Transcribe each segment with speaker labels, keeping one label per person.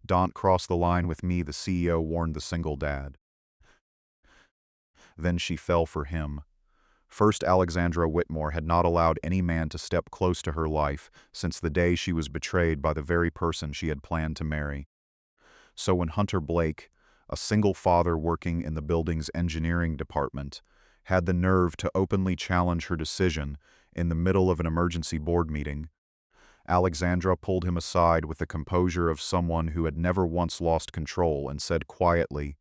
Speaker 1: "Don't cross the line with me," the CEO warned the single dad. Then she fell for him. First, Alexandra Whitmore had not allowed any man to step close to her life since the day she was betrayed by the very person she had planned to marry. So when Hunter Blake, a single father working in the building's engineering department, had the nerve to openly challenge her decision in the middle of an emergency board meeting, Alexandra pulled him aside with the composure of someone who had never once lost control and said quietly,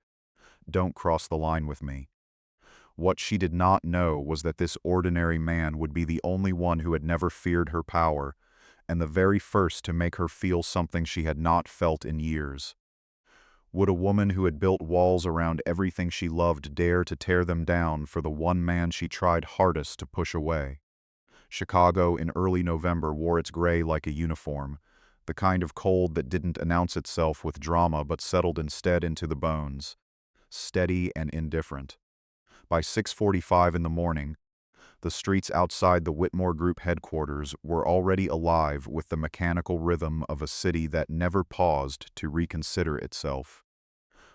Speaker 1: "Don't cross the line with me." What she did not know was that this ordinary man would be the only one who had never feared her power, and the very first to make her feel something she had not felt in years. Would a woman who had built walls around everything she loved dare to tear them down for the one man she tried hardest to push away? Chicago in early November wore its gray like a uniform, the kind of cold that didn't announce itself with drama but settled instead into the bones, steady and indifferent. By 6:45 in the morning, the streets outside the Whitmore Group headquarters were already alive with the mechanical rhythm of a city that never paused to reconsider itself.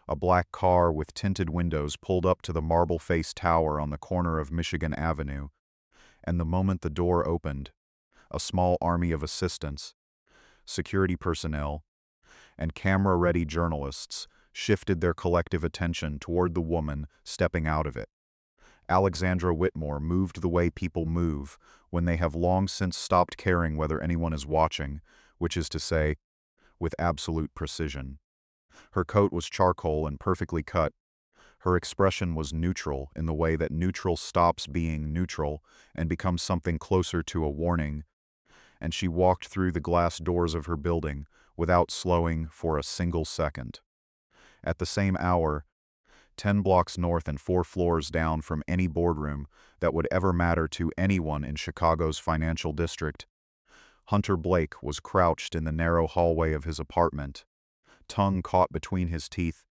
Speaker 1: A black car with tinted windows pulled up to the marble-faced tower on the corner of Michigan Avenue, and the moment the door opened, a small army of assistants, security personnel, and camera-ready journalists shifted their collective attention toward the woman stepping out of it. Alexandra Whitmore moved the way people move when they have long since stopped caring whether anyone is watching, which is to say, with absolute precision. Her coat was charcoal and perfectly cut. Her expression was neutral in the way that neutral stops being neutral and becomes something closer to a warning, and she walked through the glass doors of her building without slowing for a single second. At the same hour, 10 blocks north and 4 floors down from any boardroom that would ever matter to anyone in Chicago's financial district, Hunter Blake was crouched in the narrow hallway of his apartment, tongue caught between his teeth,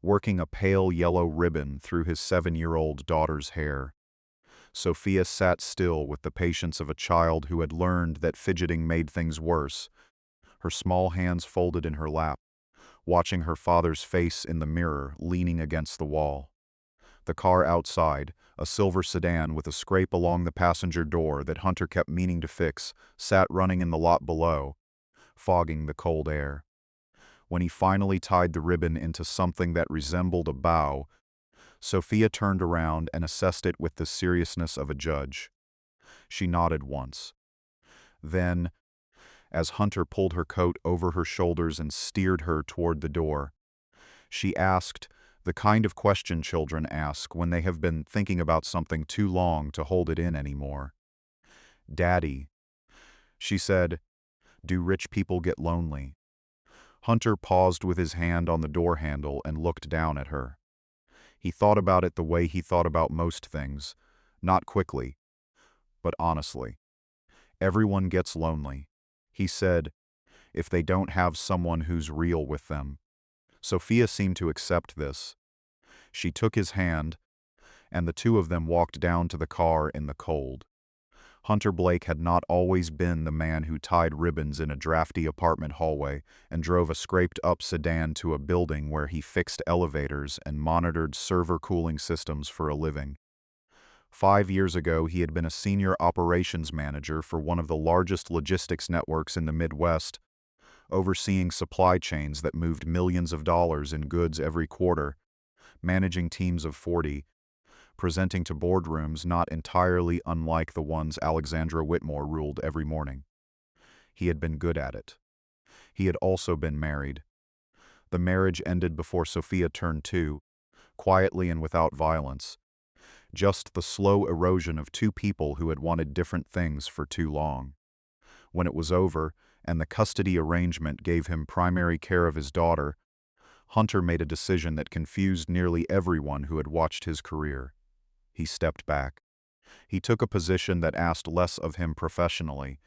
Speaker 1: working a pale yellow ribbon through his 7-year-old daughter's hair. Sophia sat still with the patience of a child who had learned that fidgeting made things worse, her small hands folded in her lap, watching her father's face in the mirror leaning against the wall. The car outside, a silver sedan with a scrape along the passenger door that Hunter kept meaning to fix, sat running in the lot below, fogging the cold air. When he finally tied the ribbon into something that resembled a bow, Sophia turned around and assessed it with the seriousness of a judge. She nodded once. Then, as Hunter pulled her coat over her shoulders and steered her toward the door, she asked the kind of question children ask when they have been thinking about something too long to hold it in anymore. "Daddy," she said, "do rich people get lonely?" Hunter paused with his hand on the door handle and looked down at her. He thought about it the way he thought about most things, not quickly, but honestly. "Everyone gets lonely," he said, "if they don't have someone who's real with them." Sophia seemed to accept this. She took his hand, and the two of them walked down to the car in the cold. Hunter Blake had not always been the man who tied ribbons in a drafty apartment hallway and drove a scraped-up sedan to a building where he fixed elevators and monitored server cooling systems for a living. 5 years ago, he had been a senior operations manager for one of the largest logistics networks in the Midwest, overseeing supply chains that moved millions of dollars in goods every quarter, managing teams of 40, presenting to boardrooms not entirely unlike the ones Alexandra Whitmore ruled every morning. He had been good at it. He had also been married. The marriage ended before Sophia turned 2, quietly and without violence. Just the slow erosion of two people who had wanted different things for too long. When it was over, and the custody arrangement gave him primary care of his daughter, Hunter made a decision that confused nearly everyone who had watched his career. He stepped back. He took a position that asked less of him professionally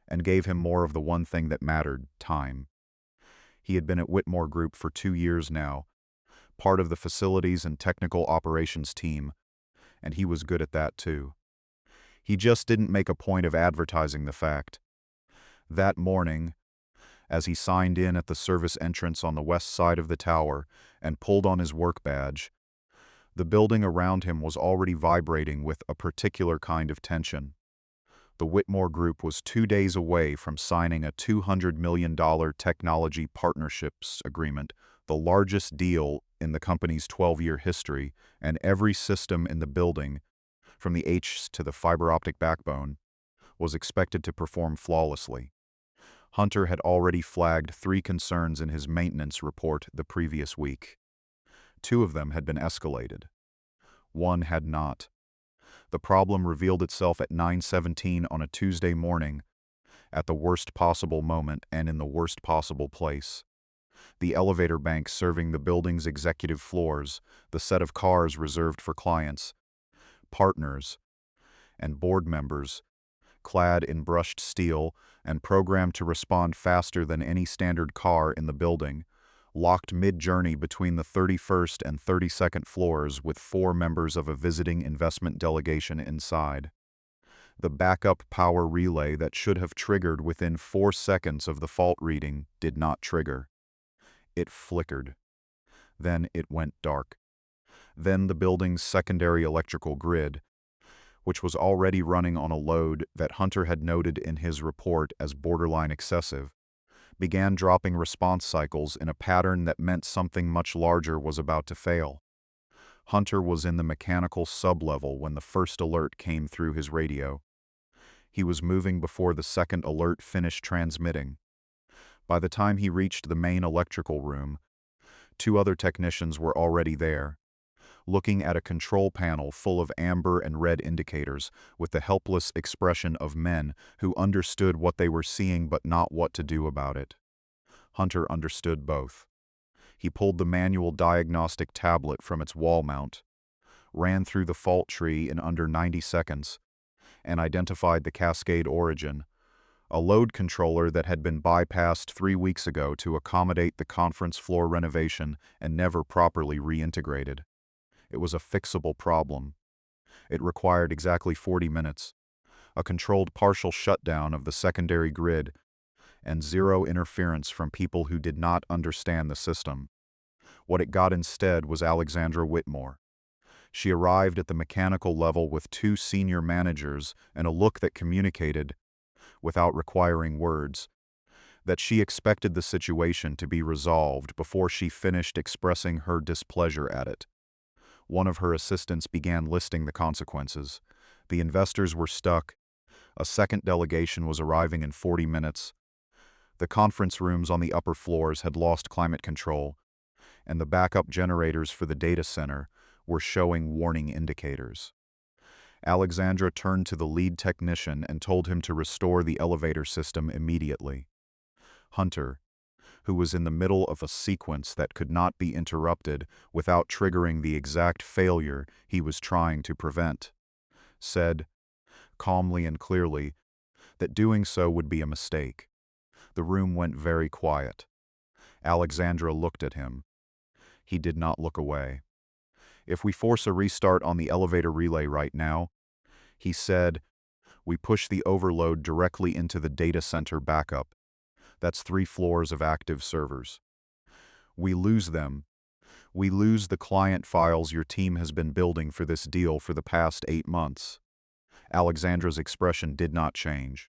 Speaker 1: and gave him more of the one thing that mattered, time. He had been at Whitmore Group for 2 years now, part of the facilities and technical operations team, and he was good at that too. He just didn't make a point of advertising the fact. That morning, as he signed in at the service entrance on the west side of the tower and pulled on his work badge. The building around him was already vibrating with a particular kind of tension. The Whitmore Group was 2 days away from signing a $200 million technology partnerships agreement, the largest deal in the company's 12-year history, and every system in the building, from the H to the fiber optic backbone, was expected to perform flawlessly. Hunter had already flagged 3 concerns in his maintenance report the previous week. 2 of them had been escalated. 1 had not. The problem revealed itself at 9:17 on a Tuesday morning, at the worst possible moment and in the worst possible place. The elevator bank serving the building's executive floors, the set of cars reserved for clients, partners, and board members, clad in brushed steel and programmed to respond faster than any standard car in the building, locked mid-journey between the 31st and 32nd floors with 4 members of a visiting investment delegation inside. The backup power relay that should have triggered within 4 seconds of the fault reading did not trigger. It flickered. Then it went dark. Then the building's secondary electrical grid, which was already running on a load that Hunter had noted in his report as borderline excessive, began dropping response cycles in a pattern that meant something much larger was about to fail. Hunter was in the mechanical sublevel when the first alert came through his radio. He was moving before the second alert finished transmitting. By the time he reached the main electrical room, 2 other technicians were already there, looking at a control panel full of amber and red indicators with the helpless expression of men who understood what they were seeing but not what to do about it. Hunter understood both. He pulled the manual diagnostic tablet from its wall mount, ran through the fault tree in under 90 seconds, and identified the cascade origin, a load controller that had been bypassed 3 weeks ago to accommodate the conference floor renovation and never properly reintegrated. It was a fixable problem. It required exactly 40 minutes, a controlled partial shutdown of the secondary grid, and 0 interference from people who did not understand the system. What it got instead was Alexandra Whitmore. She arrived at the mechanical level with 2 senior managers and a look that communicated, without requiring words, that she expected the situation to be resolved before she finished expressing her displeasure at it. One of her assistants began listing the consequences. The investors were stuck. A second delegation was arriving in 40 minutes. The conference rooms on the upper floors had lost climate control, and the backup generators for the data center were showing warning indicators. Alexandra turned to the lead technician and told him to restore the elevator system immediately. Hunter, who was in the middle of a sequence that could not be interrupted without triggering the exact failure he was trying to prevent, said, calmly and clearly, that doing so would be a mistake. The room went very quiet. Alexandra looked at him. He did not look away. If we force a restart on the elevator relay right now, he said, we push the overload directly into the data center backup. That's 3 floors of active servers. We lose them. We lose the client files your team has been building for this deal for the past 8 months. Alexandra's expression did not change,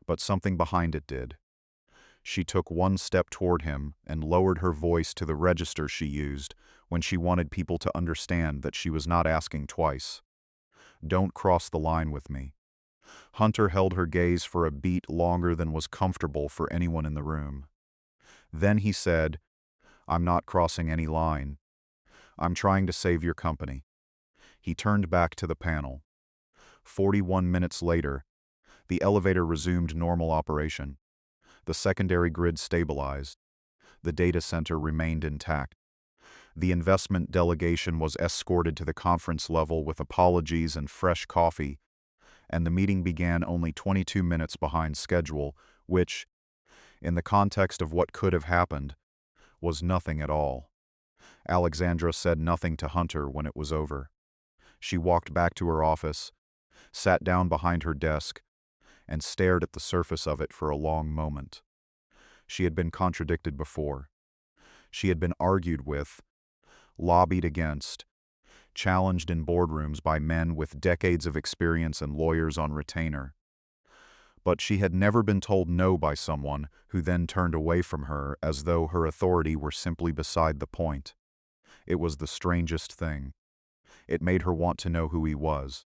Speaker 1: but something behind it did. She took 1 step toward him and lowered her voice to the register she used when she wanted people to understand that she was not asking twice. Don't cross the line with me. Hunter held her gaze for a beat longer than was comfortable for anyone in the room. Then he said, I'm not crossing any line. I'm trying to save your company. He turned back to the panel. 41 minutes later, the elevator resumed normal operation. The secondary grid stabilized. The data center remained intact. The investment delegation was escorted to the conference level with apologies and fresh coffee, and the meeting began only 22 minutes behind schedule, which, in the context of what could have happened, was nothing at all. Alexandra said nothing to Hunter when it was over. She walked back to her office, sat down behind her desk, and stared at the surface of it for a long moment. She had been contradicted before. She had been argued with, lobbied against, challenged in boardrooms by men with decades of experience and lawyers on retainer. But she had never been told no by someone who then turned away from her as though her authority were simply beside the point. It was the strangest thing. It made her want to know who he was.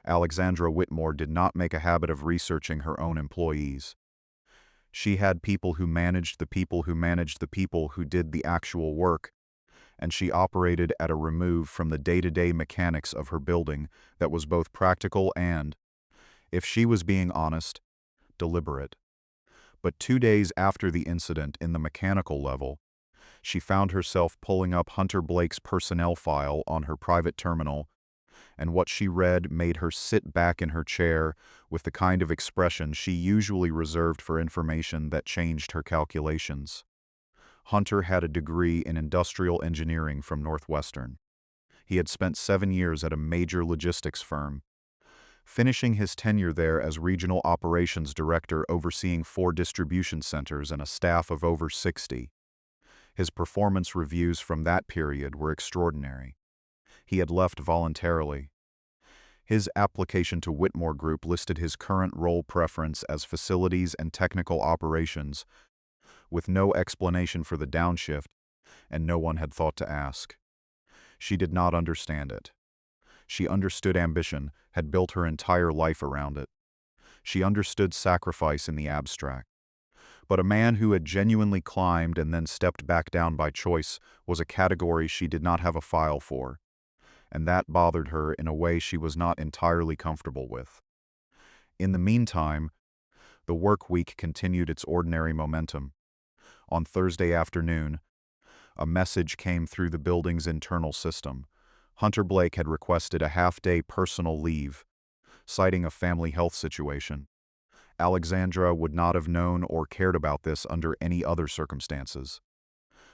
Speaker 1: Alexandra Whitmore did not make a habit of researching her own employees. She had people who managed the people who managed the people who did the actual work, and she operated at a remove from the day-to-day mechanics of her building that was both practical and, if she was being honest, deliberate. But 2 days after the incident in the mechanical level, she found herself pulling up Hunter Blake's personnel file on her private terminal, and what she read made her sit back in her chair with the kind of expression she usually reserved for information that changed her calculations. Hunter had a degree in industrial engineering from Northwestern. He had spent 7 years at a major logistics firm, finishing his tenure there as regional operations director overseeing 4 distribution centers and a staff of over 60. His performance reviews from that period were extraordinary. He had left voluntarily. His application to Whitmore Group listed his current role preference as facilities and technical operations, with no explanation for the downshift, and no one had thought to ask. She did not understand it. She understood ambition, had built her entire life around it. She understood sacrifice in the abstract. But a man who had genuinely climbed and then stepped back down by choice was a category she did not have a file for, and that bothered her in a way she was not entirely comfortable with. In the meantime, the work week continued its ordinary momentum. On Thursday afternoon, a message came through the building's internal system. Hunter Blake had requested a half-day personal leave, citing a family health situation. Alexandra would not have known or cared about this under any other circumstances.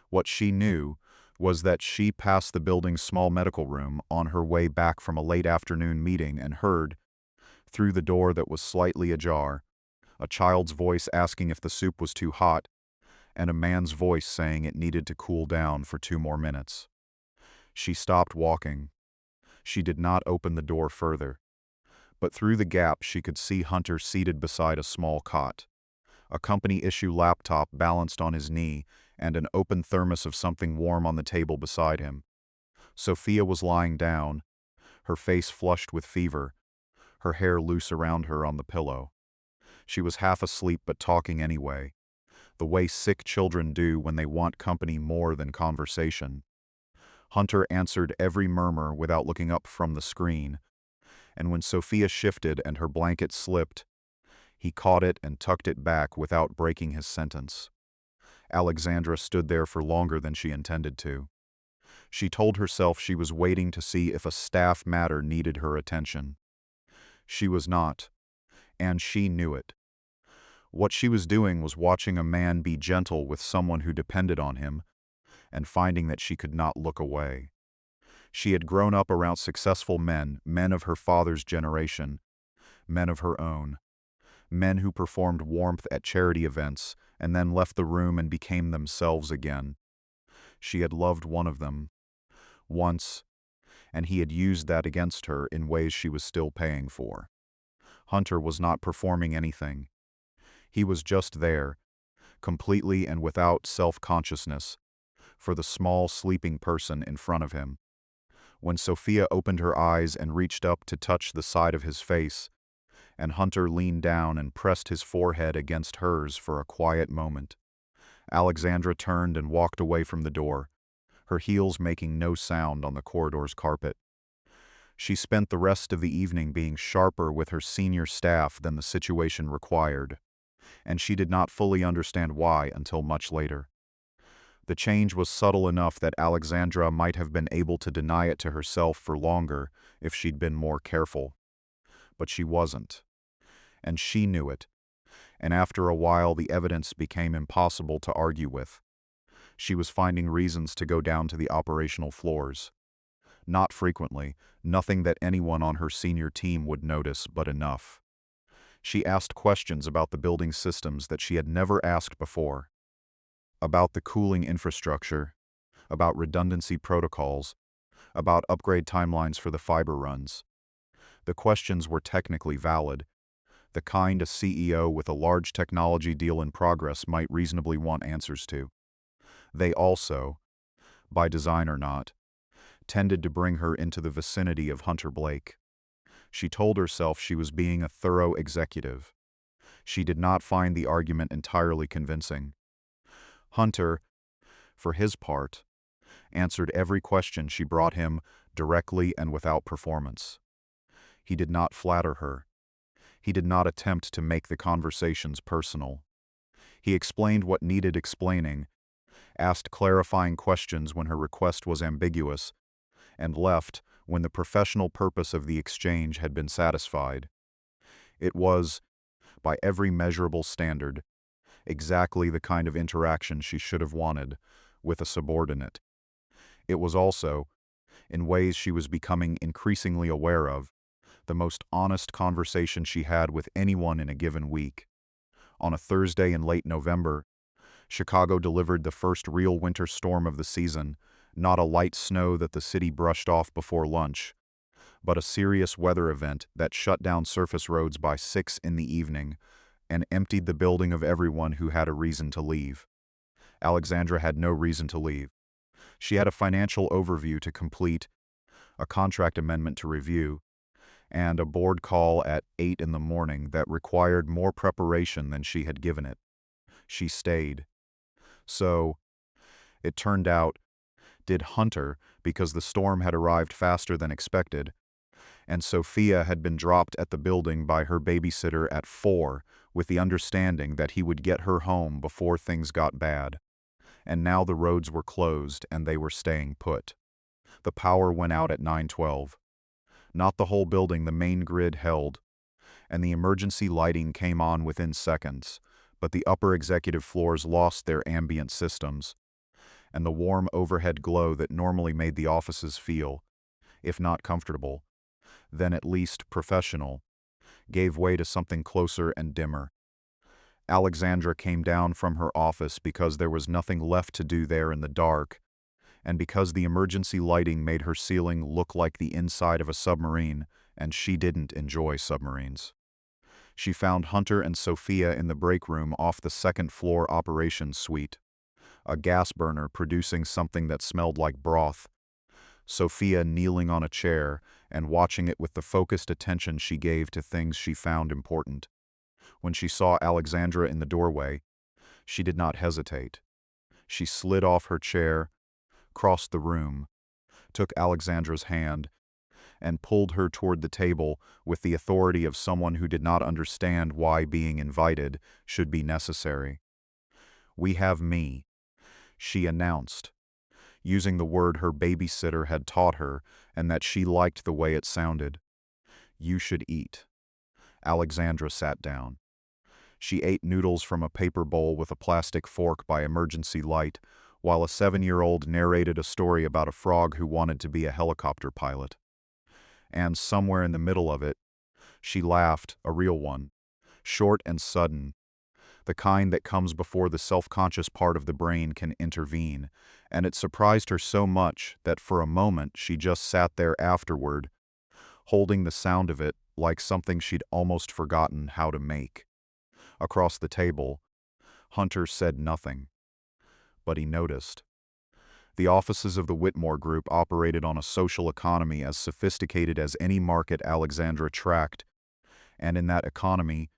Speaker 1: What she knew was that she passed the building's small medical room on her way back from a late afternoon meeting and heard, through the door that was slightly ajar, a child's voice asking if the soup was too hot, and a man's voice saying it needed to cool down for 2 more minutes. She stopped walking. She did not open the door further, but through the gap she could see Hunter seated beside a small cot, a company-issue laptop balanced on his knee, and an open thermos of something warm on the table beside him. Sophia was lying down, her face flushed with fever, her hair loose around her on the pillow. She was half asleep but talking anyway, the way sick children do when they want company more than conversation. Hunter answered every murmur without looking up from the screen, and when Sophia shifted and her blanket slipped, he caught it and tucked it back without breaking his sentence. Alexandra stood there for longer than she intended to. She told herself she was waiting to see if a staff matter needed her attention. She was not, and she knew it. What she was doing was watching a man be gentle with someone who depended on him, and finding that she could not look away. She had grown up around successful men, men of her father's generation, men of her own, men who performed warmth at charity events and then left the room and became themselves again. She had loved one of them, once, and he had used that against her in ways she was still paying for. Hunter was not performing anything. He was just there, completely and without self-consciousness, for the small, sleeping person in front of him. When Sophia opened her eyes and reached up to touch the side of his face, and Hunter leaned down and pressed his forehead against hers for a quiet moment, Alexandra turned and walked away from the door, her heels making no sound on the corridor's carpet. She spent the rest of the evening being sharper with her senior staff than the situation required, and she did not fully understand why until much later. The change was subtle enough that Alexandra might have been able to deny it to herself for longer if she'd been more careful. But she wasn't, and she knew it, and after a while the evidence became impossible to argue with. She was finding reasons to go down to the operational floors. Not frequently, nothing that anyone on her senior team would notice, but enough. She asked questions about the building systems that she had never asked before, about the cooling infrastructure, about redundancy protocols, about upgrade timelines for the fiber runs. The questions were technically valid, the kind a CEO with a large technology deal in progress might reasonably want answers to. They also, by design or not, tended to bring her into the vicinity of Hunter Blake. She told herself she was being a thorough executive. She did not find the argument entirely convincing. Hunter, for his part, answered every question she brought him directly and without performance. He did not flatter her. He did not attempt to make the conversations personal. He explained what needed explaining, asked clarifying questions when her request was ambiguous, and left when the professional purpose of the exchange had been satisfied. It was, by every measurable standard, exactly the kind of interaction she should have wanted with a subordinate. It was also, in ways she was becoming increasingly aware of, the most honest conversation she had with anyone in a given week. On a Thursday in late November, Chicago delivered the first real winter storm of the season, not a light snow that the city brushed off before lunch, but a serious weather event that shut down surface roads by 6 in the evening and emptied the building of everyone who had a reason to leave. Alexandra had no reason to leave. She had a financial overview to complete, a contract amendment to review, and a board call at 8 in the morning that required more preparation than she had given it. She stayed. So, it turned out, did Hunter, because the storm had arrived faster than expected, and Sophia had been dropped at the building by her babysitter at 4 with the understanding that he would get her home before things got bad. And now the roads were closed and they were staying put. The power went out at 9:12. Not the whole building, the main grid held, and the emergency lighting came on within seconds, but the upper executive floors lost their ambient systems, and the warm overhead glow that normally made the offices feel, if not comfortable, then at least professional, gave way to something closer and dimmer. Alexandra came down from her office because there was nothing left to do there in the dark, and because the emergency lighting made her ceiling look like the inside of a submarine, and she didn't enjoy submarines. She found Hunter and Sophia in the break room off the second-floor operations suite, a gas burner producing something that smelled like broth, Sophia kneeling on a chair and watching it with the focused attention she gave to things she found important. When she saw Alexandra in the doorway, she did not hesitate. She slid off her chair, crossed the room, took Alexandra's hand, and pulled her toward the table with the authority of someone who did not understand why being invited should be necessary. "We have me," she announced, using the word her babysitter had taught her and that she liked the way it sounded. "You should eat." Alexandra sat down. She ate noodles from a paper bowl with a plastic fork by emergency light, while a 7-year-old narrated a story about a frog who wanted to be a helicopter pilot. And somewhere in the middle of it, she laughed, a real one, short and sudden, the kind that comes before the self-conscious part of the brain can intervene, and it surprised her so much that for a moment she just sat there afterward, holding the sound of it like something she'd almost forgotten how to make. Across the table, Hunter said nothing, but he noticed. The offices of the Whitmore Group operated on a social economy as sophisticated as any market Alexandra tracked, and in that economy,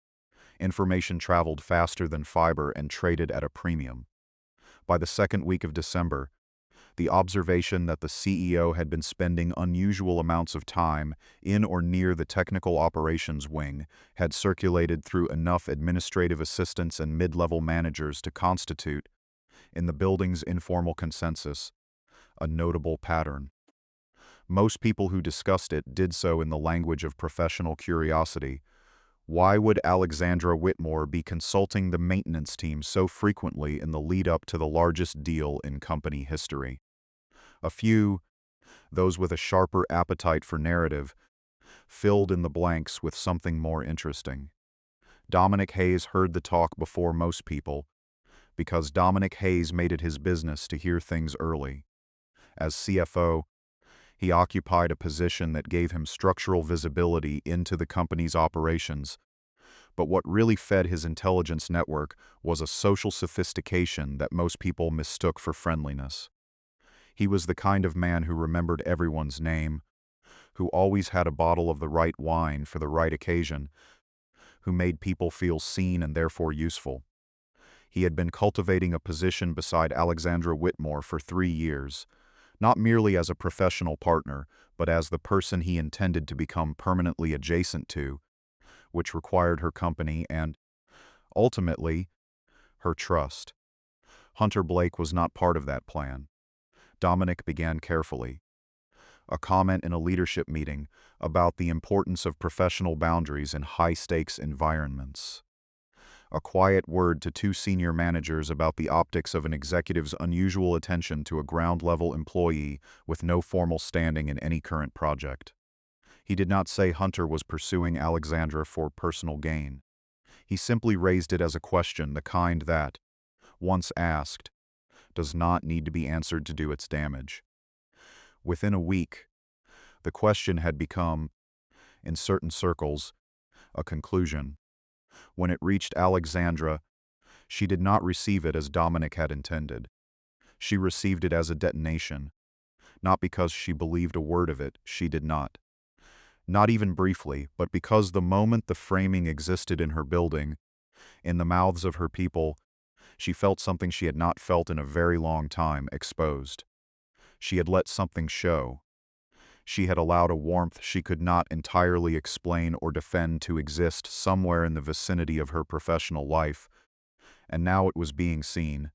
Speaker 1: information traveled faster than fiber and traded at a premium. By the second week of December, the observation that the CEO had been spending unusual amounts of time in or near the technical operations wing had circulated through enough administrative assistants and mid-level managers to constitute, in the building's informal consensus, a notable pattern. Most people who discussed it did so in the language of professional curiosity. Why would Alexandra Whitmore be consulting the maintenance team so frequently in the lead-up to the largest deal in company history? A few, those with a sharper appetite for narrative, filled in the blanks with something more interesting. Dominic Hayes heard the talk before most people, because Dominic Hayes made it his business to hear things early. As CFO, he occupied a position that gave him structural visibility into the company's operations, but what really fed his intelligence network was a social sophistication that most people mistook for friendliness. He was the kind of man who remembered everyone's name, who always had a bottle of the right wine for the right occasion, who made people feel seen and therefore useful. He had been cultivating a position beside Alexandra Whitmore for 3 years, not merely as a professional partner, but as the person he intended to become permanently adjacent to, which required her company and, ultimately, her trust. Hunter Blake was not part of that plan. Dominic began carefully. A comment in a leadership meeting about the importance of professional boundaries in high-stakes environments. A quiet word to 2 senior managers about the optics of an executive's unusual attention to a ground-level employee with no formal standing in any current project. He did not say Hunter was pursuing Alexandra for personal gain. He simply raised it as a question, the kind that, once asked, does not need to be answered to do its damage. Within a week, the question had become, in certain circles, a conclusion. When it reached Alexandra, she did not receive it as Dominic had intended. She received it as a detonation, not because she believed a word of it, she did not. Not even briefly, but because the moment the framing existed in her building, in the mouths of her people, she felt something she had not felt in a very long time, exposed. She had let something show. She had allowed a warmth she could not entirely explain or defend to exist somewhere in the vicinity of her professional life, and now it was being seen,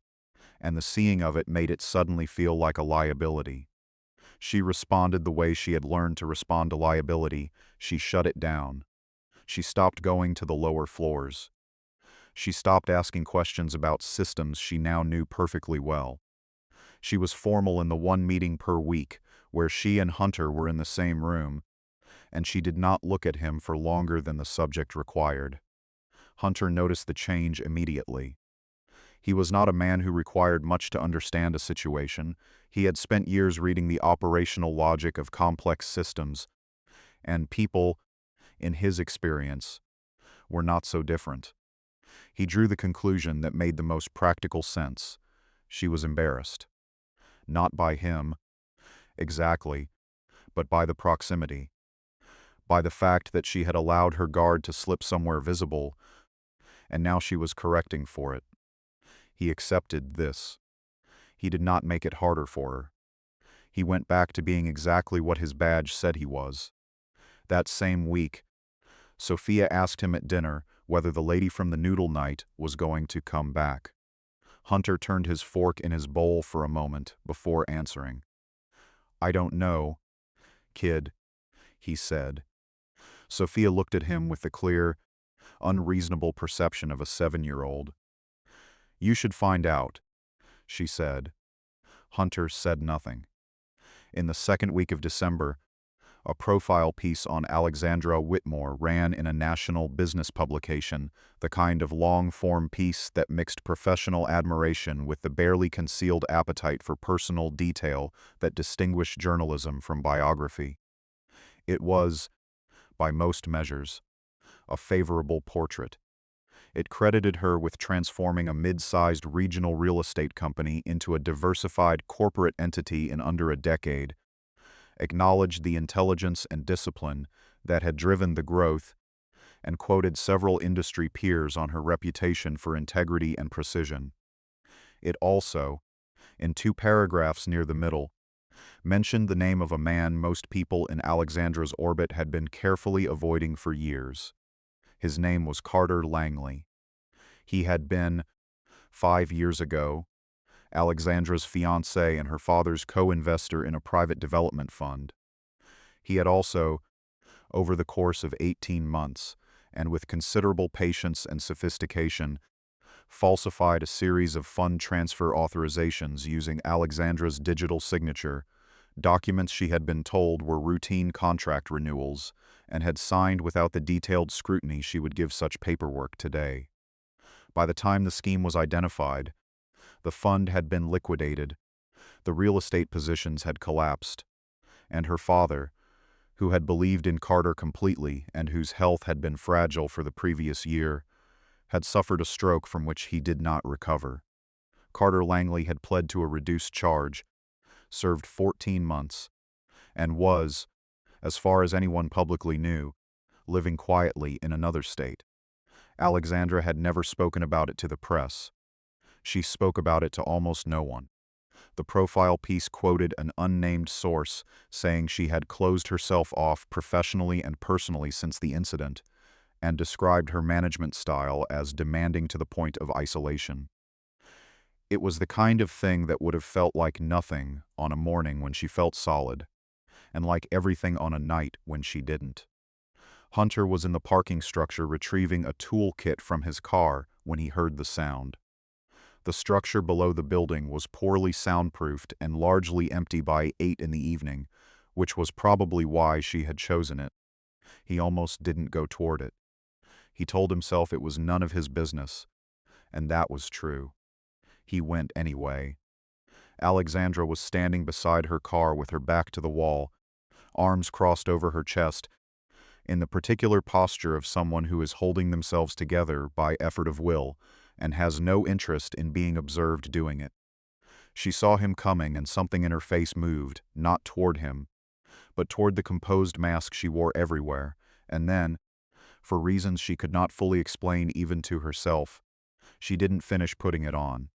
Speaker 1: and the seeing of it made it suddenly feel like a liability. She responded the way she had learned to respond to liability. She shut it down. She stopped going to the lower floors. She stopped asking questions about systems she now knew perfectly well. She was formal in the 1 meeting per week, where she and Hunter were in the same room, and she did not look at him for longer than the subject required. Hunter noticed the change immediately. He was not a man who required much to understand a situation. He had spent years reading the operational logic of complex systems, and people, in his experience, were not so different. He drew the conclusion that made the most practical sense. She was embarrassed. Not by him, exactly, but by the proximity. By the fact that she had allowed her guard to slip somewhere visible, and now she was correcting for it. He accepted this. He did not make it harder for her. He went back to being exactly what his badge said he was. That same week, Sophia asked him at dinner whether the lady from the noodle night was going to come back. Hunter turned his fork in his bowl for a moment before answering. "I don't know, kid," he said. Sophia looked at him with the clear, unreasonable perception of a 7-year-old. "You should find out," she said. Hunter said nothing. In the second week of December, a profile piece on Alexandra Whitmore ran in a national business publication, the kind of long-form piece that mixed professional admiration with the barely concealed appetite for personal detail that distinguished journalism from biography. It was, by most measures, a favorable portrait. It credited her with transforming a mid-sized regional real estate company into a diversified corporate entity in under a decade, acknowledged the intelligence and discipline that had driven the growth, and quoted several industry peers on her reputation for integrity and precision. It also, in 2 paragraphs near the middle, mentioned the name of a man most people in Alexandra's orbit had been carefully avoiding for years. His name was Carter Langley. He had been, 5 years ago, Alexandra's fiancé and her father's co-investor in a private development fund. He had also, over the course of 18 months, and with considerable patience and sophistication, falsified a series of fund transfer authorizations using Alexandra's digital signature, Documents she had been told were routine contract renewals and had signed without the detailed scrutiny she would give such paperwork today. By the time the scheme was identified, the fund had been liquidated, the real estate positions had collapsed, and her father, who had believed in Carter completely and whose health had been fragile for the previous year, had suffered a stroke from which he did not recover. Carter Langley had pled to a reduced charge, served 14 months, and was, as far as anyone publicly knew, living quietly in another state. Alexandra had never spoken about it to the press. She spoke about it to almost no one. The profile piece quoted an unnamed source saying she had closed herself off professionally and personally since the incident, and described her management style as demanding to the point of isolation. It was the kind of thing that would have felt like nothing on a morning when she felt solid, and like everything on a night when she didn't. Hunter was in the parking structure retrieving a toolkit from his car when he heard the sound. The structure below the building was poorly soundproofed and largely empty by 8 in the evening, which was probably why she had chosen it. He almost didn't go toward it. He told himself it was none of his business, and that was true. He went anyway. Alexandra was standing beside her car with her back to the wall, arms crossed over her chest, in the particular posture of someone who is holding themselves together by effort of will and has no interest in being observed doing it. She saw him coming and something in her face moved, not toward him, but toward the composed mask she wore everywhere, and then, for reasons she could not fully explain even to herself, she didn't finish putting it on.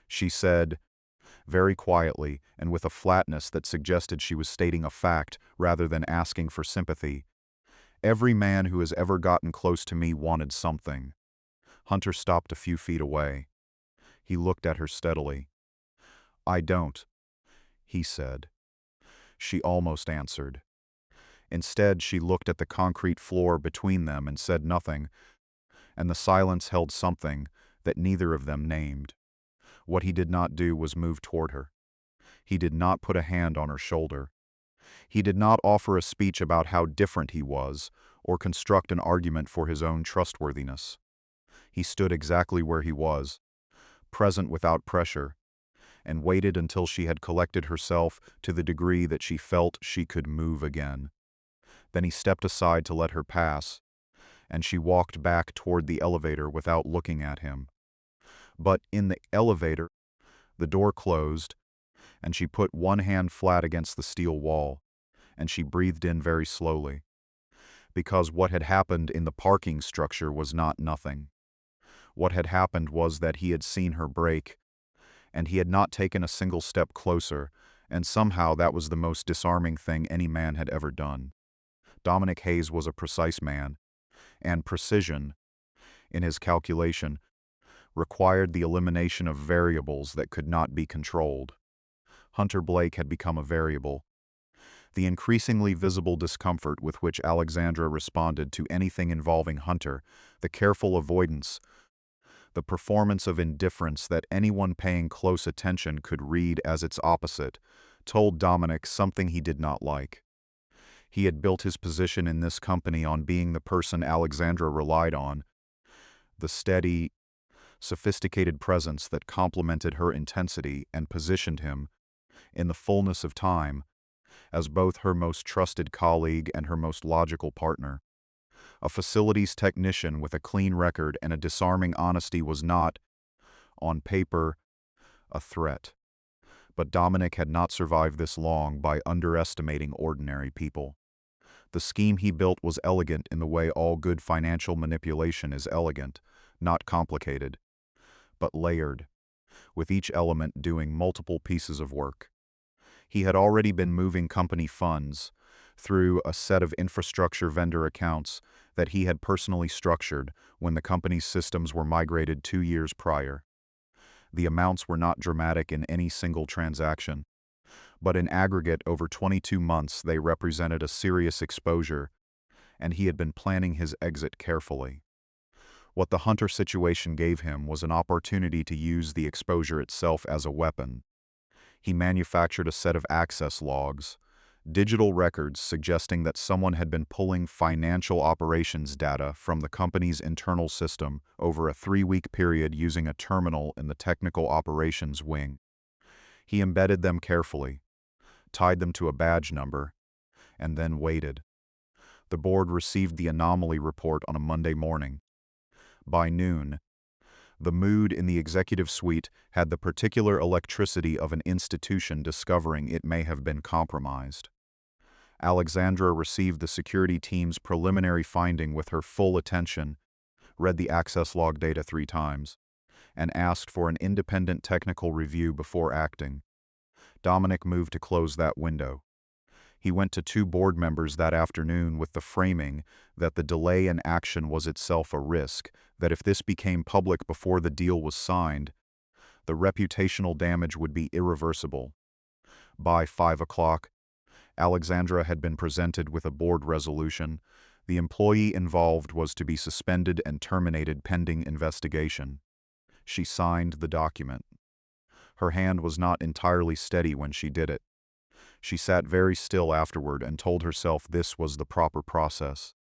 Speaker 1: She said, very quietly and with a flatness that suggested she was stating a fact rather than asking for sympathy, "Every man who has ever gotten close to me wanted something." Hunter stopped a few feet away. He looked at her steadily. "I don't," he said. She almost answered. Instead, she looked at the concrete floor between them and said nothing, and the silence held something that neither of them named. What he did not do was move toward her. He did not put a hand on her shoulder. He did not offer a speech about how different he was, or construct an argument for his own trustworthiness. He stood exactly where he was, present without pressure, and waited until she had collected herself to the degree that she felt she could move again. Then he stepped aside to let her pass, and she walked back toward the elevator without looking at him. But in the elevator, the door closed, and she put one hand flat against the steel wall, and she breathed in very slowly, because what had happened in the parking structure was not nothing. What had happened was that he had seen her break, and he had not taken a single step closer, and somehow that was the most disarming thing any man had ever done. Dominic Hayes was a precise man, and precision, in his calculation, required the elimination of variables that could not be controlled. Hunter Blake had become a variable. The increasingly visible discomfort with which Alexandra responded to anything involving Hunter, the careful avoidance, the performance of indifference that anyone paying close attention could read as its opposite, told Dominic something he did not like. He had built his position in this company on being the person Alexandra relied on, the steady, sophisticated presence that complemented her intensity and positioned him, in the fullness of time, as both her most trusted colleague and her most logical partner. A facilities technician with a clean record and a disarming honesty was not, on paper, a threat. But Dominic had not survived this long by underestimating ordinary people. The scheme he built was elegant in the way all good financial manipulation is elegant, not complicated, but layered, with each element doing multiple pieces of work. He had already been moving company funds through a set of infrastructure vendor accounts that he had personally structured when the company's systems were migrated 2 years prior. The amounts were not dramatic in any single transaction, but in aggregate over 22 months they represented a serious exposure, and he had been planning his exit carefully. What the Hunter situation gave him was an opportunity to use the exposure itself as a weapon. He manufactured a set of access logs, digital records suggesting that someone had been pulling financial operations data from the company's internal system over a 3-week period using a terminal in the technical operations wing. He embedded them carefully, tied them to a badge number, and then waited. The board received the anomaly report on a Monday morning. By noon, the mood in the executive suite had the particular electricity of an institution discovering it may have been compromised. Alexandra received the security team's preliminary finding with her full attention, read the access log data 3 times, and asked for an independent technical review before acting. Dominic moved to close that window. He went to 2 board members that afternoon with the framing that the delay in action was itself a risk, that if this became public before the deal was signed, the reputational damage would be irreversible. By 5 o'clock, Alexandra had been presented with a board resolution. The employee involved was to be suspended and terminated pending investigation. She signed the document. Her hand was not entirely steady when she did it. She sat very still afterward and told herself this was the proper process.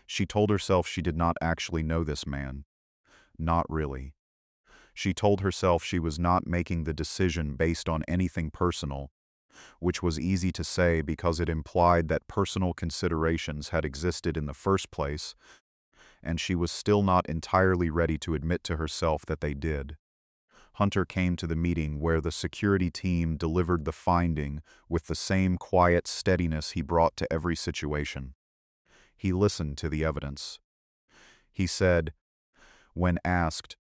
Speaker 1: She told herself she did not actually know this man. Not really. She told herself she was not making the decision based on anything personal, which was easy to say because it implied that personal considerations had existed in the first place, and she was still not entirely ready to admit to herself that they did. Hunter came to the meeting where the security team delivered the finding with the same quiet steadiness he brought to every situation. He listened to the evidence. He said, when asked,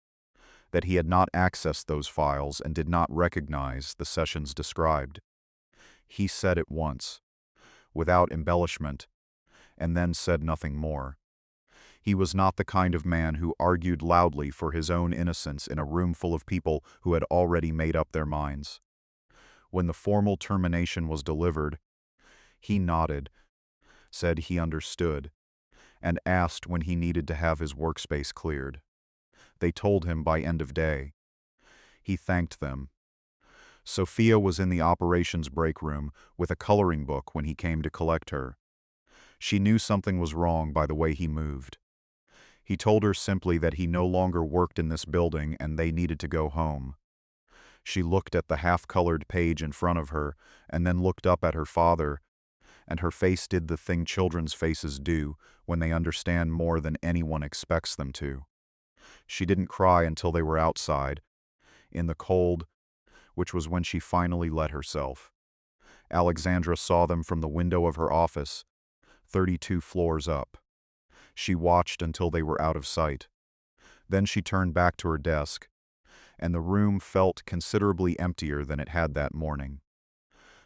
Speaker 1: that he had not accessed those files and did not recognize the sessions described. He said it once, without embellishment, and then said nothing more. He was not the kind of man who argued loudly for his own innocence in a room full of people who had already made up their minds. When the formal termination was delivered, he nodded, said he understood, and asked when he needed to have his workspace cleared. They told him by end of day. He thanked them. Sophia was in the operations break room with a coloring book when he came to collect her. She knew something was wrong by the way he moved. He told her simply that he no longer worked in this building and they needed to go home. She looked at the half-colored page in front of her and then looked up at her father, and her face did the thing children's faces do when they understand more than anyone expects them to. She didn't cry until they were outside, in the cold, which was when she finally let herself. Alexandra saw them from the window of her office, 32 floors up. She watched until they were out of sight. Then she turned back to her desk, and the room felt considerably emptier than it had that morning.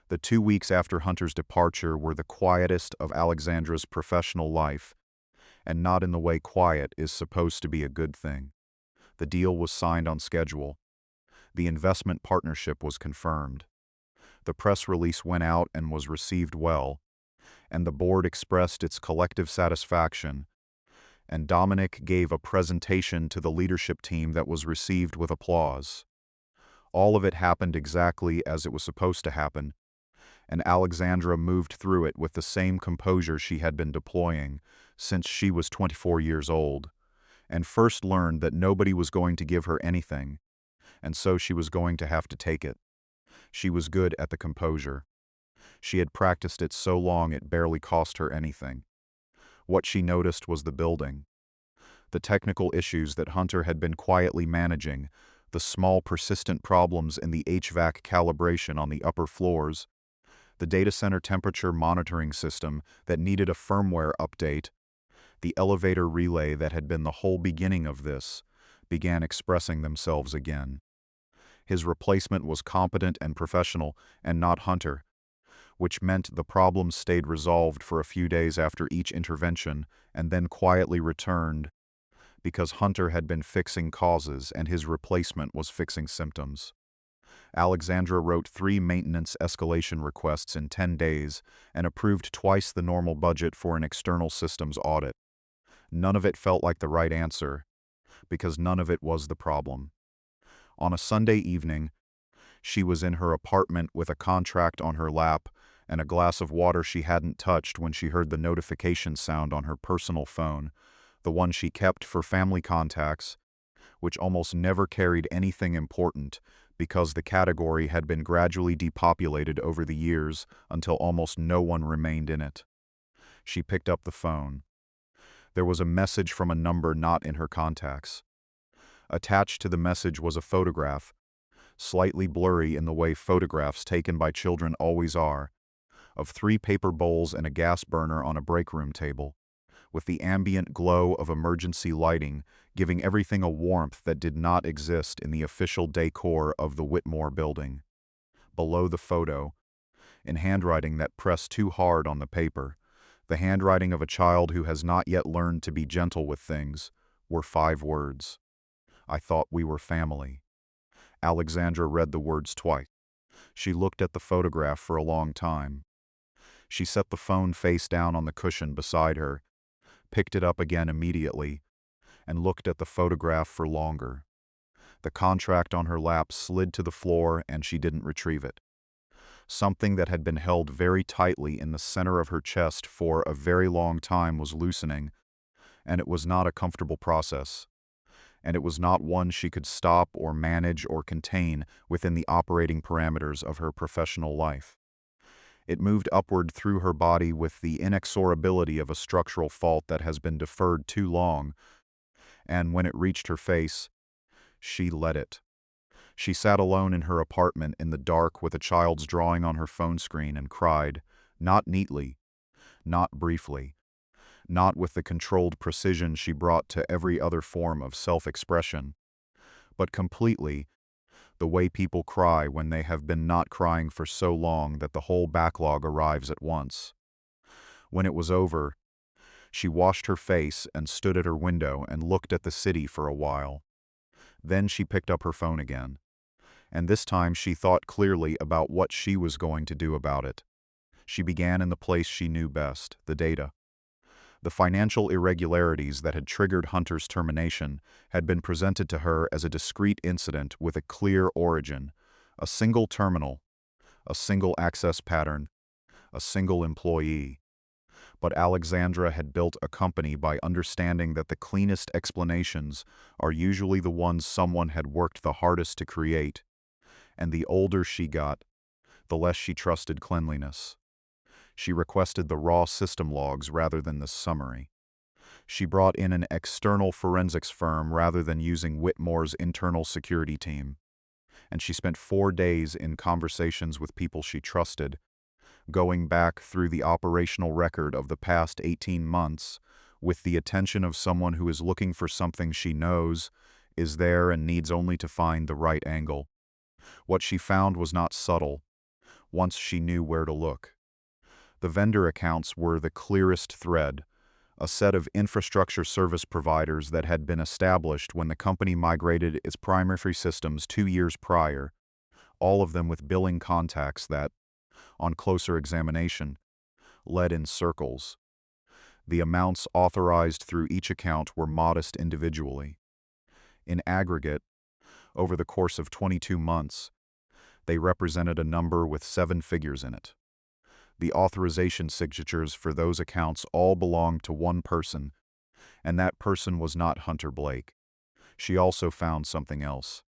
Speaker 1: The 2 weeks after Hunter's departure were the quietest of Alexandra's professional life, and not in the way quiet is supposed to be a good thing. The deal was signed on schedule. The investment partnership was confirmed. The press release went out and was received well, and the board expressed its collective satisfaction, and Dominic gave a presentation to the leadership team that was received with applause. All of it happened exactly as it was supposed to happen, and Alexandra moved through it with the same composure she had been deploying since she was 24 years old, and first learned that nobody was going to give her anything, and so she was going to have to take it. She was good at the composure. She had practiced it so long it barely cost her anything. What she noticed was the building. The technical issues that Hunter had been quietly managing, the small persistent problems in the HVAC calibration on the upper floors, the data center temperature monitoring system that needed a firmware update, the elevator relay that had been the whole beginning of this, began expressing themselves again. His replacement was competent and professional, and not Hunter, which meant the problems stayed resolved for a few days after each intervention and then quietly returned, because Hunter had been fixing causes and his replacement was fixing symptoms. Alexandra wrote 3 maintenance escalation requests in 10 days and approved twice the normal budget for an external systems audit. None of it felt like the right answer, because none of it was the problem. On a Sunday evening, She was in her apartment with a contract on her lap and a glass of water she hadn't touched when she heard the notification sound on her personal phone, the one she kept for family contacts, which almost never carried anything important because the category had been gradually depopulated over the years until almost no one remained in it. She picked up the phone. There was a message from a number not in her contacts. Attached to the message was a photograph, slightly blurry in the way photographs taken by children always are, of 3 paper bowls and a gas burner on a break room table, with the ambient glow of emergency lighting giving everything a warmth that did not exist in the official decor of the Whitmore building. Below the photo, in handwriting that pressed too hard on the paper, the handwriting of a child who has not yet learned to be gentle with things, were 5 words. "I thought we were family." Alexandra read the words twice. She looked at the photograph for a long time. She set the phone face down on the cushion beside her, picked it up again immediately, and looked at the photograph for longer. The contract on her lap slid to the floor and she didn't retrieve it. Something that had been held very tightly in the center of her chest for a very long time was loosening, and it was not a comfortable process. And it was not one she could stop or manage or contain within the operating parameters of her professional life. It moved upward through her body with the inexorability of a structural fault that has been deferred too long, and when it reached her face, she let it. She sat alone in her apartment in the dark with a child's drawing on her phone screen and cried, not neatly, not briefly, not with the controlled precision she brought to every other form of self-expression, but completely, the way people cry when they have been not crying for so long that the whole backlog arrives at once. When it was over, she washed her face and stood at her window and looked at the city for a while. Then she picked up her phone again, and this time she thought clearly about what she was going to do about it. She began in the place she knew best, the data. The financial irregularities that had triggered Hunter's termination had been presented to her as a discrete incident with a clear origin, a single terminal, a single access pattern, a single employee. But Alexandra had built a company by understanding that the cleanest explanations are usually the ones someone had worked the hardest to create, and the older she got, the less she trusted cleanliness. She requested the raw system logs rather than the summary. She brought in an external forensics firm rather than using Whitmore's internal security team. And she spent 4 days in conversations with people she trusted, going back through the operational record of the past 18 months with the attention of someone who is looking for something she knows is there and needs only to find the right angle. What she found was not subtle, once she knew where to look. The vendor accounts were the clearest thread, a set of infrastructure service providers that had been established when the company migrated its primary systems 2 years prior, all of them with billing contacts that, on closer examination, led in circles. The amounts authorized through each account were modest individually. In aggregate, over the course of 22 months, they represented a number with 7 figures in it. The authorization signatures for those accounts all belonged to one person, and that person was not Hunter Blake. She also found something else.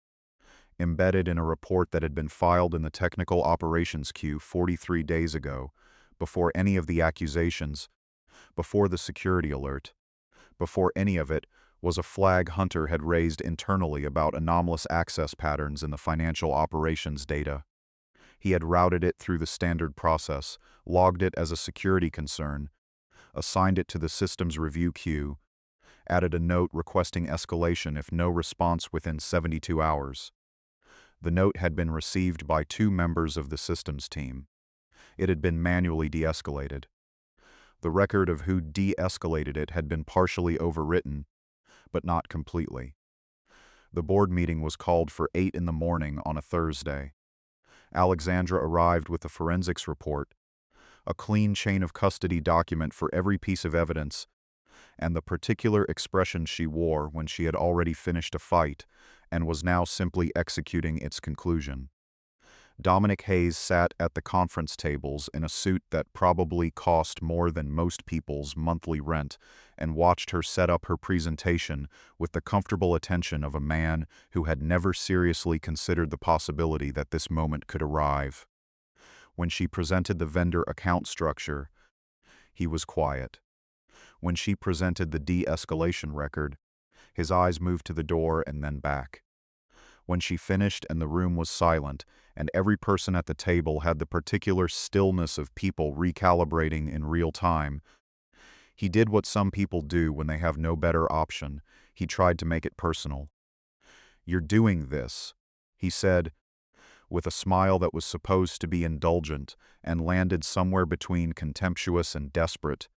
Speaker 1: Embedded in a report that had been filed in the technical operations queue 43 days ago, before any of the accusations, before the security alert, before any of it, was a flag Hunter had raised internally about anomalous access patterns in the financial operations data. He had routed it through the standard process, logged it as a security concern, assigned it to the systems review queue, added a note requesting escalation if no response within 72 hours. The note had been received by 2 members of the systems team. It had been manually de-escalated. The record of who de-escalated it had been partially overwritten, but not completely. The board meeting was called for 8 in the morning on a Thursday. Alexandra arrived with the forensics report, a clean chain of custody document for every piece of evidence, and the particular expression she wore when she had already finished a fight and was now simply executing its conclusion. Dominic Hayes sat at the conference tables in a suit that probably cost more than most people's monthly rent and watched her set up her presentation with the comfortable attention of a man who had never seriously considered the possibility that this moment could arrive. When she presented the vendor account structure, he was quiet. When she presented the de-escalation record, his eyes moved to the door and then back. When she finished and the room was silent, and every person at the table had the particular stillness of people recalibrating in real time, he did what some people do when they have no better option. He tried to make it personal. "You're doing this," he said, with a smile that was supposed to be indulgent and landed somewhere between contemptuous and desperate,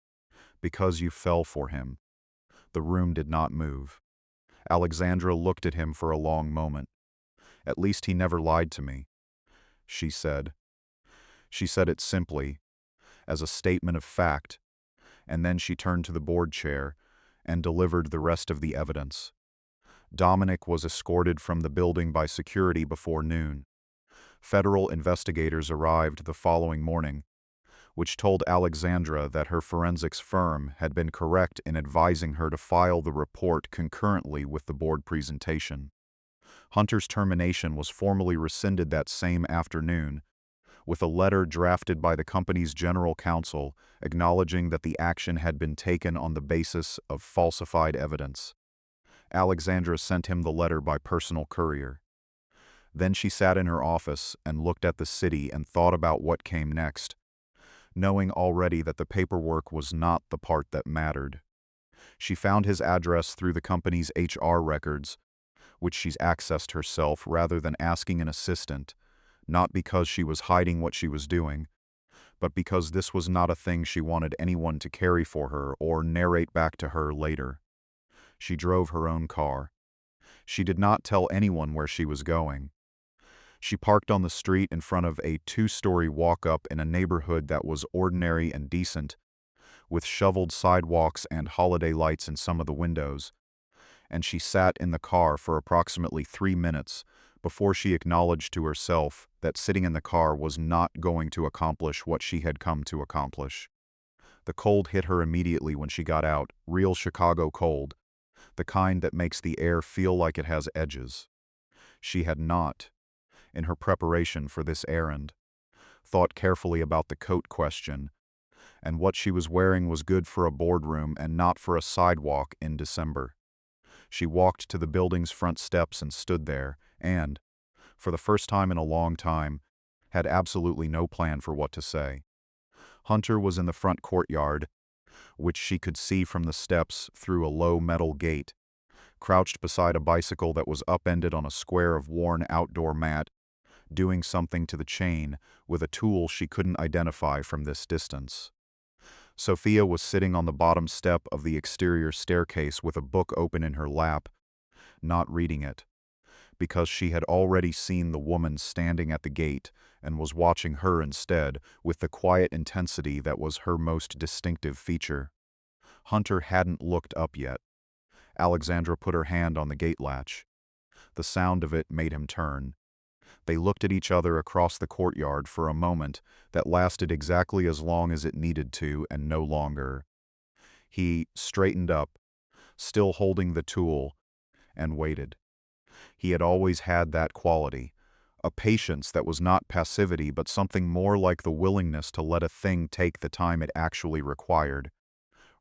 Speaker 1: "because you fell for him." The room did not move. Alexandra looked at him for a long moment. "At least he never lied to me," she said. She said it simply, as a statement of fact, and then she turned to the board chair and delivered the rest of the evidence. Dominic was escorted from the building by security before noon. Federal investigators arrived the following morning, which told Alexandra that her forensics firm had been correct in advising her to file the report concurrently with the board presentation. Hunter's termination was formally rescinded that same afternoon, with a letter drafted by the company's general counsel acknowledging that the action had been taken on the basis of falsified evidence. Alexandra sent him the letter by personal courier. Then she sat in her office and looked at the city and thought about what came next, knowing already that the paperwork was not the part that mattered. She found his address through the company's HR records, which she's accessed herself rather than asking an assistant, not because she was hiding what she was doing, but because this was not a thing she wanted anyone to carry for her or narrate back to her later. She drove her own car. She did not tell anyone where she was going. She parked on the street in front of a 2-story walk-up in a neighborhood that was ordinary and decent, with shoveled sidewalks and holiday lights in some of the windows, and she sat in the car for approximately 3 minutes before she acknowledged to herself that sitting in the car was not going to accomplish what she had come to accomplish. The cold hit her immediately when she got out, real Chicago cold, the kind that makes the air feel like it has edges. She had not, in her preparation for this errand, thought carefully about the coat question, and what she was wearing was good for a boardroom and not for a sidewalk in December. She walked to the building's front steps and stood there, and, for the first time in a long time, had absolutely no plan for what to say. Hunter was in the front courtyard, which she could see from the steps through a low metal gate, crouched beside a bicycle that was upended on a square of worn outdoor mat, doing something to the chain with a tool she couldn't identify from this distance. Sophia was sitting on the bottom step of the exterior staircase with a book open in her lap, not reading it, because she had already seen the woman standing at the gate and was watching her instead with the quiet intensity that was her most distinctive feature. Hunter hadn't looked up yet. Alexandra put her hand on the gate latch. The sound of it made him turn. They looked at each other across the courtyard for a moment that lasted exactly as long as it needed to and no longer. He straightened up, still holding the tool, and waited. He had always had that quality, a patience that was not passivity but something more like the willingness to let a thing take the time it actually required,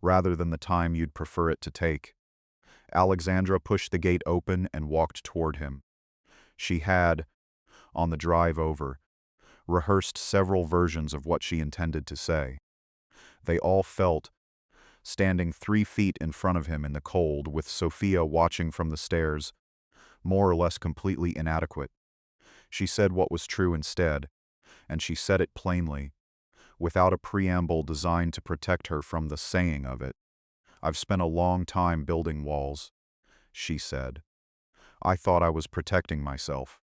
Speaker 1: rather than the time you'd prefer it to take. Alexandra pushed the gate open and walked toward him. She had, on the drive over, rehearsed several versions of what she intended to say. They all felt, standing 3 feet in front of him in the cold with Sophia watching from the stairs, more or less completely inadequate. She said what was true instead, and she said it plainly, without a preamble designed to protect her from the saying of it. "I've spent a long time building walls," she said. "I thought I was protecting myself."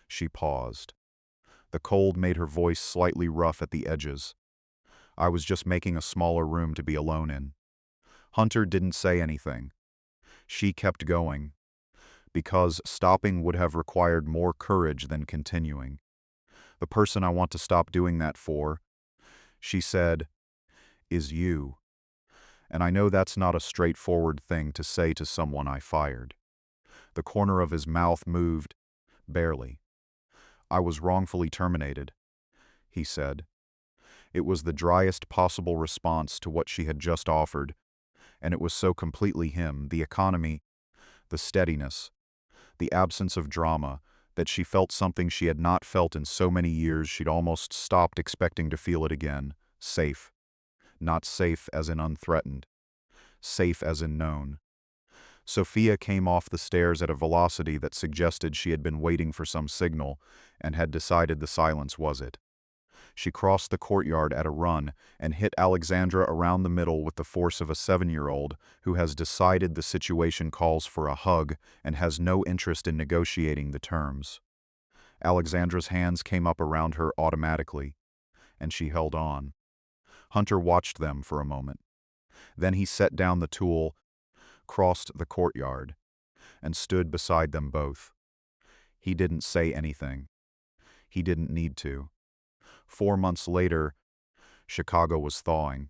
Speaker 1: She paused. The cold made her voice slightly rough at the edges. "I was just making a smaller room to be alone in." Hunter didn't say anything. She kept going, because stopping would have required more courage than continuing. The person I want to stop doing that for, she said, is you. And I know that's not a straightforward thing to say to someone I fired. The corner of his mouth moved, barely. I was wrongfully terminated, he said. It was the driest possible response to what she had just offered, and it was so completely him, the economy, the steadiness, the absence of drama, that she felt something she had not felt in so many years she'd almost stopped expecting to feel it again. Safe. Not safe as in unthreatened. Safe as in known. Sophia came off the stairs at a velocity that suggested she had been waiting for some signal and had decided the silence was it. She crossed the courtyard at a run and hit Alexandra around the middle with the force of a 7-year-old who has decided the situation calls for a hug and has no interest in negotiating the terms. Alexandra's hands came up around her automatically, and she held on. Hunter watched them for a moment. Then he set down the tool, crossed the courtyard, and stood beside them both. He didn't say anything. He didn't need to. 4 months later, Chicago was thawing.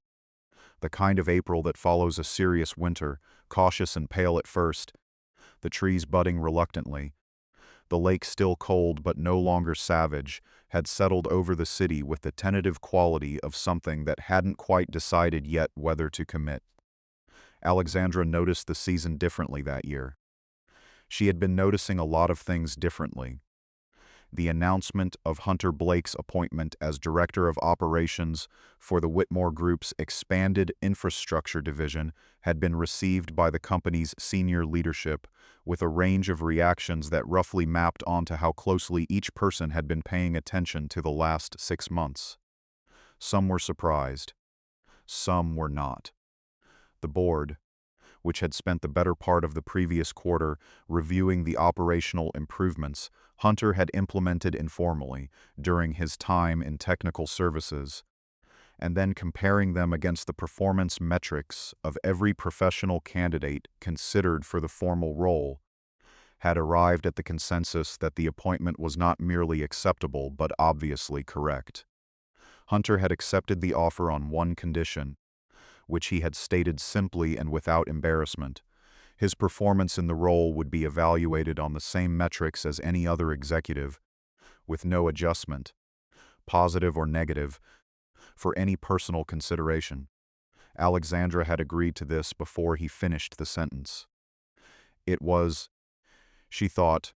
Speaker 1: The kind of April that follows a serious winter, cautious and pale at first, the trees budding reluctantly. The lake still cold but no longer savage, had settled over the city with the tentative quality of something that hadn't quite decided yet whether to commit. Alexandra noticed the season differently that year. She had been noticing a lot of things differently. The announcement of Hunter Blake's appointment as Director of Operations for the Whitmore Group's expanded infrastructure division had been received by the company's senior leadership with a range of reactions that roughly mapped onto how closely each person had been paying attention to the last 6 months. Some were surprised. Some were not. The board, which had spent the better part of the previous quarter reviewing the operational improvements Hunter had implemented informally during his time in technical services, and then comparing them against the performance metrics of every professional candidate considered for the formal role, had arrived at the consensus that the appointment was not merely acceptable but obviously correct. Hunter had accepted the offer on one condition, which he had stated simply and without embarrassment. His performance in the role would be evaluated on the same metrics as any other executive, with no adjustment, positive or negative, for any personal consideration. Alexandra had agreed to this before he finished the sentence. It was, she thought,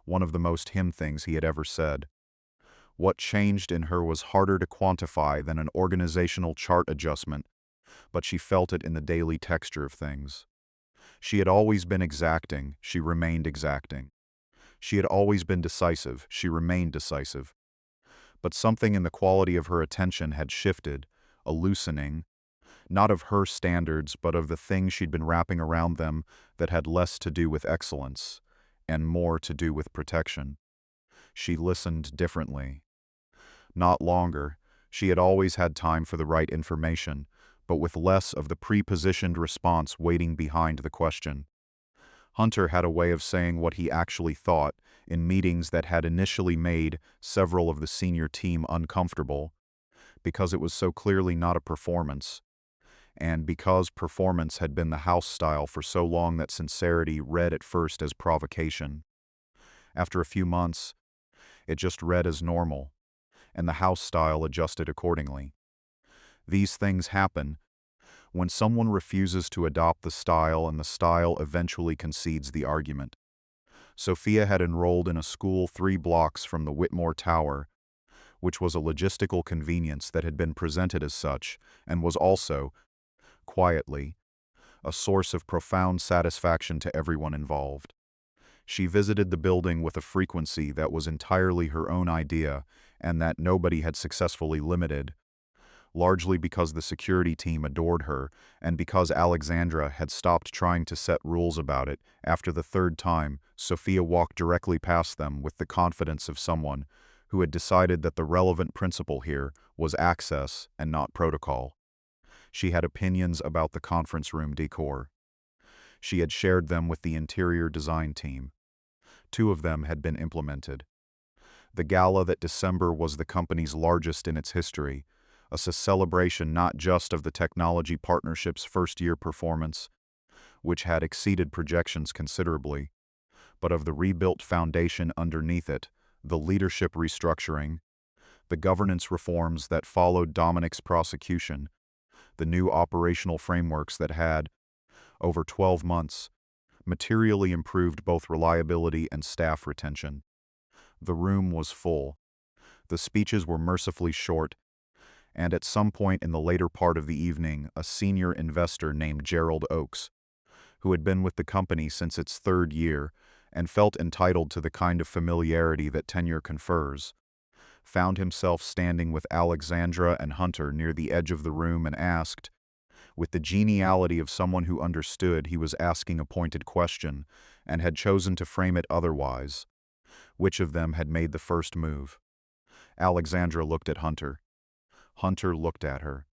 Speaker 1: one of the most him things he had ever said. What changed in her was harder to quantify than an organizational chart adjustment, but she felt it in the daily texture of things. She had always been exacting, she remained exacting. She had always been decisive, she remained decisive. But something in the quality of her attention had shifted, a loosening, not of her standards but of the things she'd been wrapping around them that had less to do with excellence, and more to do with protection. She listened differently. Not longer, she had always had time for the right information, but with less of the pre-positioned response waiting behind the question. Hunter had a way of saying what he actually thought in meetings that had initially made several of the senior team uncomfortable, because it was so clearly not a performance, and because performance had been the house style for so long that sincerity read at first as provocation. After a few months, it just read as normal, and the house style adjusted accordingly. These things happen when someone refuses to adopt the style and the style eventually concedes the argument. Sophia had enrolled in a school 3 blocks from the Whitmore Tower, which was a logistical convenience that had been presented as such and was also, quietly, a source of profound satisfaction to everyone involved. She visited the building with a frequency that was entirely her own idea and that nobody had successfully limited, largely because the security team adored her and because Alexandra had stopped trying to set rules about it. After the 3rd time, Sophia walked directly past them with the confidence of someone who had decided that the relevant principle here was access and not protocol. She had opinions about the conference room decor. She had shared them with the interior design team. 2 of them had been implemented. The gala that December was the company's largest in its history, a celebration not just of the technology partnership's first-year performance, which had exceeded projections considerably, but of the rebuilt foundation underneath it, the leadership restructuring, the governance reforms that followed Dominic's prosecution, the new operational frameworks that had, over 12 months, materially improved both reliability and staff retention. The room was full. The speeches were mercifully short, and at some point in the later part of the evening, a senior investor named Gerald Oakes, who had been with the company since its third year and felt entitled to the kind of familiarity that tenure confers, found himself standing with Alexandra and Hunter near the edge of the room and asked, with the geniality of someone who understood he was asking a pointed question and had chosen to frame it otherwise, which of them had made the first move. Alexandra looked at Hunter. Hunter looked at her.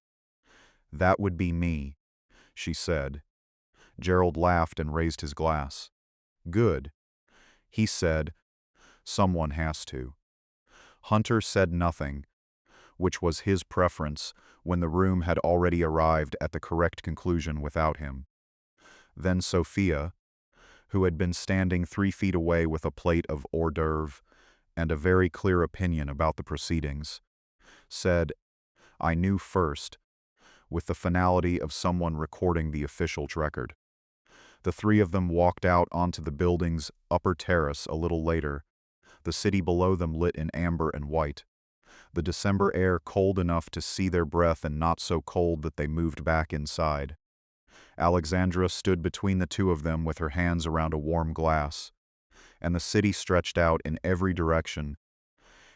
Speaker 1: "That would be me," she said. Gerald laughed and raised his glass. "Good," he said. "Someone has to." Hunter said nothing, which was his preference when the room had already arrived at the correct conclusion without him. Then Sophia, who had been standing 3 feet away with a plate of hors d'oeuvre and a very clear opinion about the proceedings, said, "I knew first," with the finality of someone recording the official record. The 3 of them walked out onto the building's upper terrace a little later, the city below them lit in amber and white, the December air cold enough to see their breath and not so cold that they moved back inside. Alexandra stood between the 2 of them with her hands around a warm glass, and the city stretched out in every direction,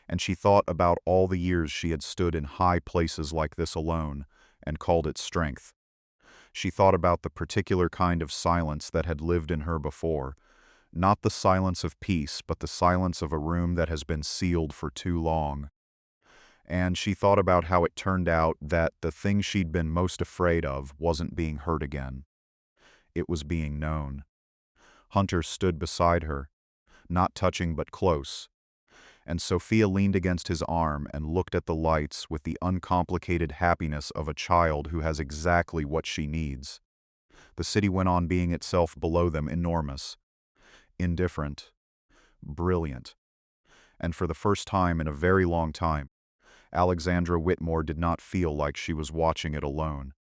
Speaker 1: and she thought about all the years she had stood in high places like this alone and called it strength. She thought about the particular kind of silence that had lived in her before, not the silence of peace, but the silence of a room that has been sealed for too long. And she thought about how it turned out that the thing she'd been most afraid of wasn't being heard again. It was being known. Hunter stood beside her, not touching but close, and Sophia leaned against his arm and looked at the lights with the uncomplicated happiness of a child who has exactly what she needs. The city went on being itself below them, enormous, indifferent, brilliant, and for the first time in a very long time, Alexandra Whitmore did not feel like she was watching it alone.